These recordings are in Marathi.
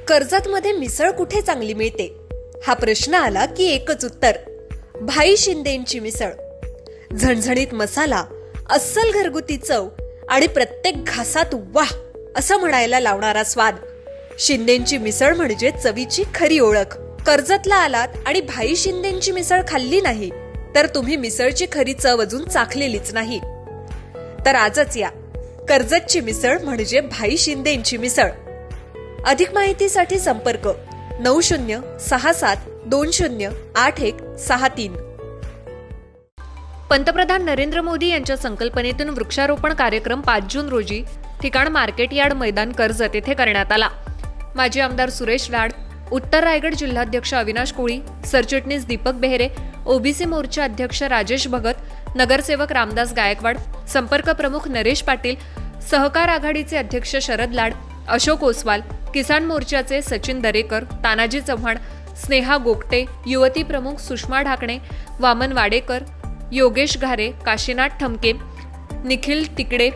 कर्जतमध्ये मिसळ कुठे चांगली मिळते हा प्रश्न आला की एकच उत्तर, भाई शिंदेंची मिसळ. झणझणीत मसाला, अस्सल घरगुती चव आणि प्रत्येक घासात वाह असं म्हणायला लावणारा स्वाद. शिंदेंची मिसळ म्हणजे चवीची खरी ओळख. कर्जतला आलात आणि भाई शिंदेंची मिसळ खाल्ली नाही तर तुम्ही मिसळची खरी चव अजून चाखलेलीच नाही. तर आजच या, कर्जतची मिसळ म्हणजे भाई शिंदेंची मिसळ. अधिक माहितीसाठी संपर्क 9067208163. पंतप्रधान नरेंद्र मोदी यांच्या संकल्पनेतून वृक्षारोपण कार्यक्रम 5 जून रोजी ठिकाण मार्केट यार्ड मैदान कर्जत येथे करण्यात आला. माजी आमदार सुरेश लाड, उत्तर रायगड जिल्हाध्यक्ष अविनाश कोळी, सरचिटणीस दीपक बेहरे, ओबीसी मोर्चा अध्यक्ष राजेश भगत, नगरसेवक रामदास गायकवाड, संपर्क प्रमुख नरेश पाटील, सहकार आघाडीचे अध्यक्ष शरद लाड, अशोक ओसवाल, किसान मोर्चाचे सचिन दरेकर, तानाजी चव्हाण, स्नेहा गोगटे, युवती प्रमुख सुषमा ढाकणे, वामन वाडेकर, योगेश घारे, काशीनाथ ठमके, निखिल तिकडे,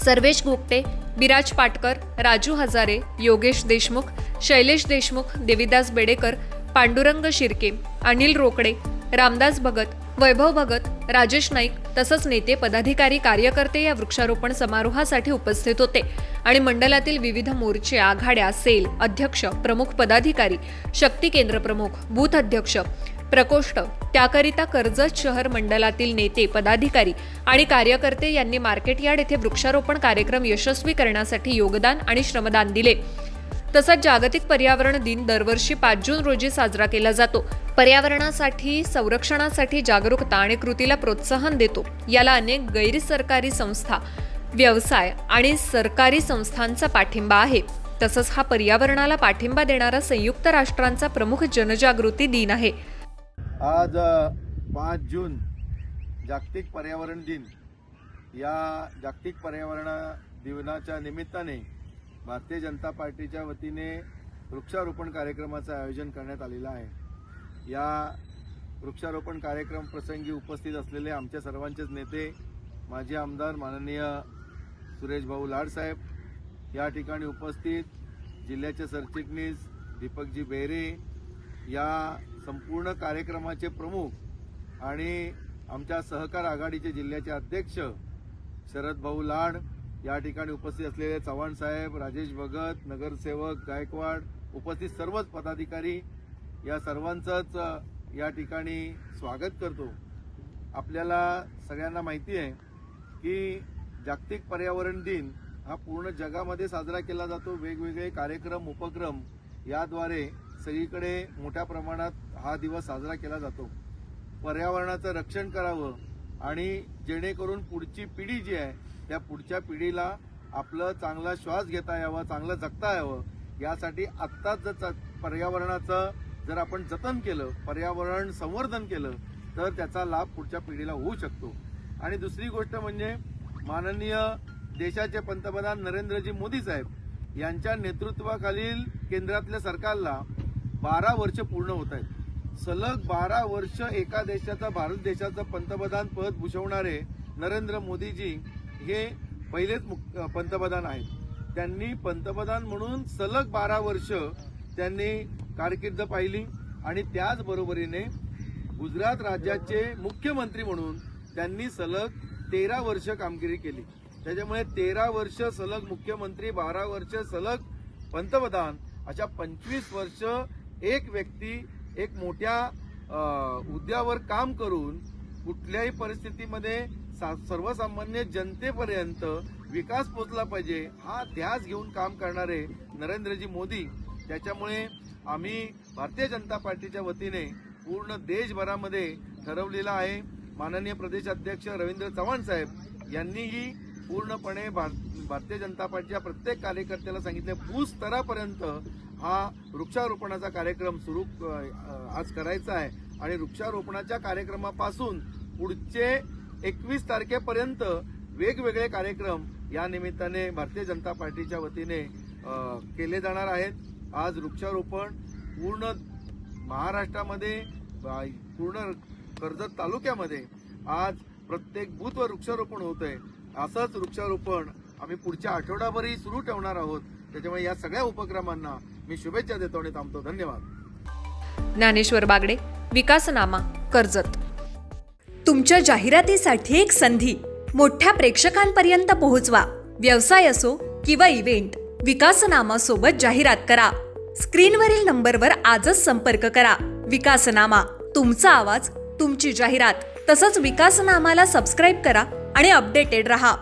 सर्वेश गोगटे, बिराज पाटकर, राजू हजारे, योगेश देशमुख, शैलेश देशमुख, देविदास बेडेकर, पांडुरंग शिर्के, अनिल रोकडे, रामदास भगत, वैभव भगत, राजेश नाईक तसंच नेते, पदाधिकारी, कार्यकर्ते या वृक्षारोपण समारोहासाठी उपस्थित होते आणि मंडलातील विविध मोर्चे, आघाड्या, सेल अध्यक्ष, प्रमुख पदाधिकारी, शक्ती केंद्र प्रमुख, बूथ अध्यक्ष, प्रकोष्ठ त्याकरिता कर्जत शहर मंडलातील नेते, पदाधिकारी आणि कार्यकर्ते यांनी मार्केट यार्ड येथे वृक्षारोपण कार्यक्रम यशस्वी करण्यासाठी योगदान आणि श्रमदान दिले. तसंच जागतिक पर्यावरण दिन दरवर्षी 5 जून रोजी साजरा केला जातो. पर्यावरणासाठी, संरक्षणासाठी जागरूकता आणि कृतीला प्रोत्साहन देतो. याला अनेक गैरसरकारी संस्था, व्यवसाय आणि सरकारी संस्थांचा पाठिंबा आहे. तसंच हा पर्यावरणाला पाठिंबा देणारा संयुक्त राष्ट्रांचा प्रमुख जनजागृती दिन आहे. आज 5 जून जागतिक पर्यावरण दिन. या जागतिक पर्यावरण दिनाच्या निमित्ताने भारतीय जनता पार्टीच्या वतीने वृक्षारोपण कार्यक्रमाचं आयोजन करण्यात आलेलं आहे. या वृक्षारोपण कार्यक्रम प्रसंगी उपस्थित असलेले आमच्या सर्वांचेच नेते, माजी आमदार माननीय सुरेश भाऊ लाडसाहेब, या ठिकाणी उपस्थित जिल्ह्याचे सरचिटणीस दीपकजी बेहरे, या संपूर्ण कार्यक्रमाचे प्रमुख आणि आमच्या सहकार आघाडीचे जिल्ह्याचे अध्यक्ष शरद भाऊ लाड, या ठिकाणी उपस्थित असलेले चव्हाण साहेब, राजेश भगत, नगरसेवक गायकवाड, उपस्थित सर्वच पदाधिकारी, या सर्वांचंच या ठिकाणी स्वागत करतो. आपल्याला सगळ्यांना माहिती आहे की जागतिक पर्यावरण दिन हा पूर्ण जगामध्ये साजरा केला जातो. वेगवेगळे कार्यक्रम, उपक्रम याद्वारे सगळीकडे मोठ्या प्रमाणात हा दिवस साजरा केला जातो. पर्यावरणाचं रक्षण करावं आणि जेणेकरून पुढची पिढी जी आहे त्या पुढच्या पिढीला आपलं चांगला श्वास घेता यावा, चांगलं जगता यावं, यासाठी आत्ताच जर पर्यावरणाचं जर आपण जतन केलं, पर्यावरण संवर्धन केलं तर त्याचा लाभ पुढच्या पिढीला होऊ शकतो. आणि दुसरी गोष्ट म्हणजे माननीय देशाचे पंतप्रधान नरेंद्रजी मोदी साहेब यांच्या नेतृत्वाखालील केंद्रातल्या सरकारला 12 वर्ष पूर्ण होत आहेत. सलग 12 वर्ष एका देशाचा, भारत देशाचं पंतप्रधान पद भूषवणारे नरेंद्र मोदीजी हे पहिलेच पंतप्रधान आहेत. त्यांनी पंतप्रधान म्हणून सलग 12 वर्ष त्यांनी कारकीर्द पाहिली आणि त्याचबरोबरीने गुजरात राज्याचे मुख्यमंत्री म्हणून त्यांनी सलग 13 वर्ष कामगिरी केली. त्याच्यामुळे 13 वर्ष सलग मुख्यमंत्री, 12 वर्ष सलग पंतप्रधान, अशा 25 वर्ष एक व्यक्ती एक मोठ्या हुद्द्यावर काम करून कुठल्याही परिस्थितीमध्ये सर्वसामान्य जनतेपर्यंत विकास पोचला पाहिजे हा ध्यास घेऊन काम करणारे नरेंद्रजी मोदी. त्याच्यामुळे आम्ही भारतीय जनता पार्टीच्या वतीने पूर्ण देशभरामध्ये ठरवलेलं आहे. माननीय प्रदेशाध्यक्ष रवींद्र चव्हाण साहेब यांनीही पूर्णपणे भारतीय जनता पार्टीच्या प्रत्येक कार्यकर्त्याला सांगितले बूथ स्तरापर्यंत हा वृक्षारोपणाचा कार्यक्रम सुरू आज करायचा आहे आणि वृक्षारोपणाच्या कार्यक्रमापासून पुढचे 21 तारखेपर्यंत वेगवेगळे कार्यक्रम या निमित्ताने भारतीय जनता पार्टीच्या वतीने केले जाणार आहेत. आज वृक्षारोपण पूर्ण महाराष्ट्रामध्ये, पूर्ण कर्जत तालुक्यामध्ये आज प्रत्येक बूथवर वृक्षारोपण होत आहे. असंच वृक्षारोपण आम्ही पुढच्या आठवडाभरही सुरू ठेवणार आहोत. त्याच्यामुळे या सगळ्या उपक्रमांना मी शुभेच्छा देतो आणि थांबतो. धन्यवाद. ज्ञानेश्वर बागडे, विकासनामा, कर्जत. तुमच्या जाहिरातीसाठी एक संधी मोठ्या प्रेक्षकांपर्यंत पोहोचवा. व्यवसाय असो किंवा इव्हेंट, विकासनामा सोबत जाहिरात करा. स्क्रीनवरील नंबरवर आजच संपर्क करा. विकासनामा, तुमचा आवाज, तुमची जाहिरात. तसंच विकासनामाला सबस्क्राईब करा आणि अपडेटेड रहा.